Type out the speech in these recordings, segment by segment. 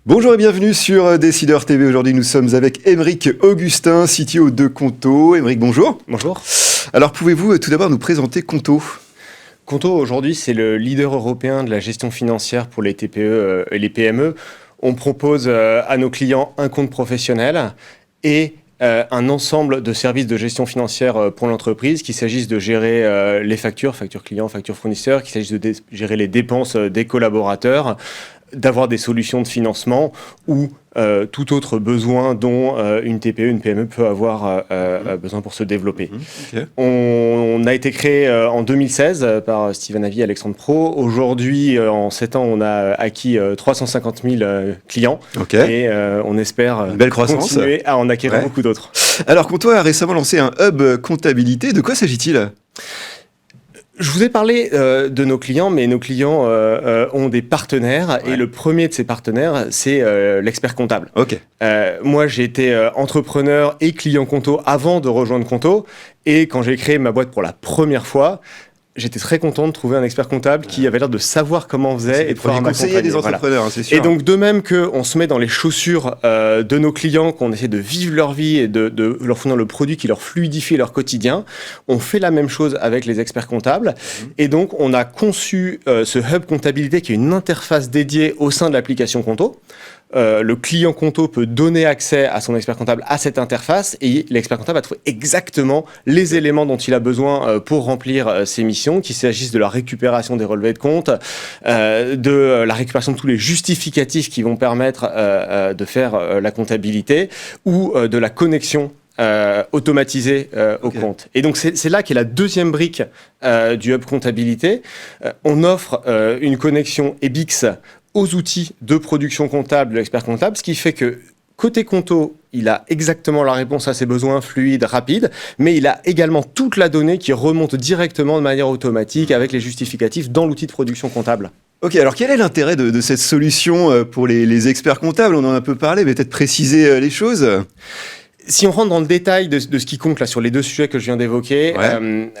Bonjour et bienvenue sur Décideur TV. Aujourd'hui, nous sommes avec Aymeric Augustin, CTO de Conto. Aymeric, bonjour. Bonjour. Alors, pouvez-vous tout d'abord nous présenter Conto ? Conto, aujourd'hui, c'est le leader européen de la gestion financière pour les TPE et les PME. On propose à nos clients un compte professionnel et un ensemble de services de gestion financière pour l'entreprise, qu'il s'agisse de gérer les factures clients, factures fournisseurs, qu'il s'agisse de gérer les dépenses des collaborateurs, d'avoir des solutions de financement ou tout autre besoin dont une TPE, une PME peut avoir besoin pour se développer. Okay. On a été créé en 2016 par Steven Avy et Alexandre Pro. Aujourd'hui, en 7 ans, on a acquis 350 000 clients. Okay. Et on espère une belle croissance. Continuer à en acquérir beaucoup d'autres. Alors, Conto a récemment lancé un hub comptabilité. De quoi s'agit-il ? Je vous ai parlé de nos clients, mais nos clients ont des partenaires. Ouais. Et le premier de ces partenaires, c'est l'expert comptable. Okay. Moi, j'ai été entrepreneur et client Conto avant de rejoindre Conto. Et quand j'ai créé ma boîte pour la première fois, j'étais très content de trouver un expert comptable qui avait l'air de savoir comment on faisait et de pouvoir conseiller des entrepreneurs, voilà. C'est sûr. Et donc, de même qu'on se met dans les chaussures de nos clients, qu'on essaie de vivre leur vie et de leur fournir le produit qui leur fluidifie leur quotidien, on fait la même chose avec les experts comptables. Et donc, on a conçu ce hub comptabilité qui est une interface dédiée au sein de l'application Conto. Le client Conto peut donner accès à son expert comptable à cette interface et l'expert comptable va trouver exactement les éléments dont il a besoin pour remplir ses missions, qu'il s'agisse de la récupération des relevés de compte, de la récupération de tous les justificatifs qui vont permettre de faire la comptabilité ou de la connexion automatisé au compte. Et donc, c'est là qu'est la deuxième brique du hub comptabilité. On offre une connexion EBIX aux outils de production comptable de l'expert comptable, ce qui fait que côté Conto, il a exactement la réponse à ses besoins fluides, rapides, mais il a également toute la donnée qui remonte directement de manière automatique avec les justificatifs dans l'outil de production comptable. Ok, alors quel est l'intérêt de cette solution pour les experts comptables ? On en a un peu parlé, mais peut-être préciser les choses. Si on rentre dans le détail de ce qui compte là sur les deux sujets que je viens d'évoquer,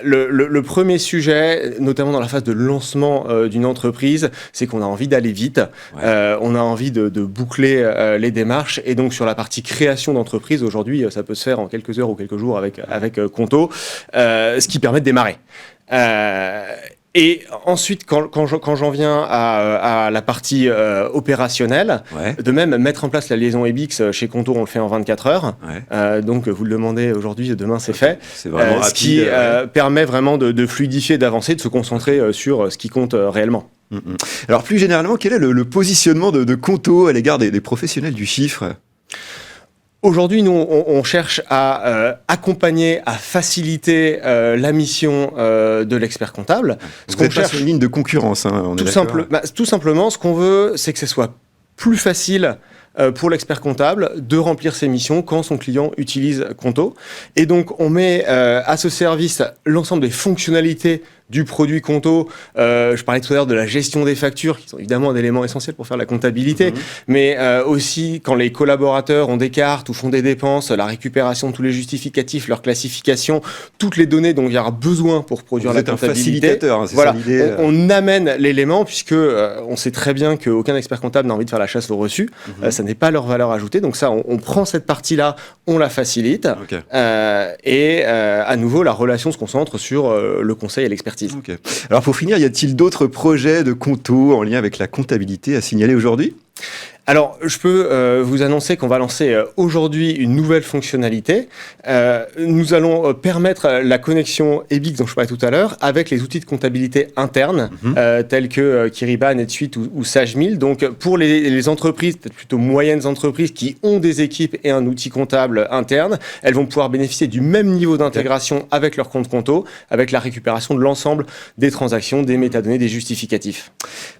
le premier sujet, notamment dans la phase de lancement d'une entreprise, c'est qu'on a envie d'aller vite, on a envie de boucler les démarches, et donc sur la partie création d'entreprise, aujourd'hui, ça peut se faire en quelques heures ou quelques jours avec Conto, ce qui permet de démarrer. Et ensuite, quand j'en viens à la partie opérationnelle, de même, mettre en place la liaison EBIX chez Conto, on le fait en 24 heures. Donc, vous le demandez aujourd'hui, demain, c'est fait. C'est vraiment rapide, ce qui permet vraiment de fluidifier, d'avancer, de se concentrer sur ce qui compte réellement. Alors, plus généralement, quel est le positionnement de Conto à l'égard des professionnels du chiffre ? Aujourd'hui, nous, on cherche à accompagner, à faciliter la mission de l'expert comptable. Vous êtes pas sur une ligne de concurrence, hein, on est d'accord. Tout simplement, ce qu'on veut, c'est que ce soit plus facile pour l'expert comptable de remplir ses missions quand son client utilise Conto. Et donc, on met à ce service l'ensemble des fonctionnalités du produit Conto. Je parlais tout à l'heure de la gestion des factures, qui sont évidemment un élément essentiel pour faire la comptabilité, mais aussi quand les collaborateurs ont des cartes ou font des dépenses, la récupération de tous les justificatifs, leur classification, toutes les données dont il y aura besoin pour produire la comptabilité. Vous êtes un facilitateur, hein, c'est voilà, ça l'idée. On amène l'élément, puisque on sait très bien qu'aucun expert comptable n'a envie de faire la chasse au reçu. Ça n'est pas leur valeur ajoutée. Donc ça, on prend cette partie-là, on la facilite. Et à nouveau, la relation se concentre sur le conseil et l'expertise. Okay. Alors pour finir, y a-t-il d'autres projets de Conto en lien avec la comptabilité à signaler aujourd'hui ? Alors, je peux vous annoncer qu'on va lancer aujourd'hui une nouvelle fonctionnalité. Nous allons permettre la connexion EBIX dont je parlais tout à l'heure avec les outils de comptabilité internes tels que Kyriba, NetSuite ou SageMill. Donc, pour les entreprises, peut-être plutôt moyennes entreprises qui ont des équipes et un outil comptable interne, elles vont pouvoir bénéficier du même niveau d'intégration avec leur compte Conto, avec la récupération de l'ensemble des transactions, des métadonnées, des justificatifs.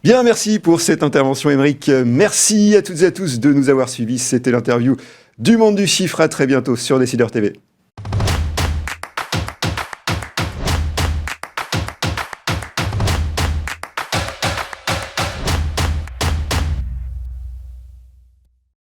Bien, merci pour cette intervention, Aymeric. Merci à toutes et à tous de nous avoir suivis. C'était l'interview du Monde du Chiffre. À très bientôt sur Décideur TV.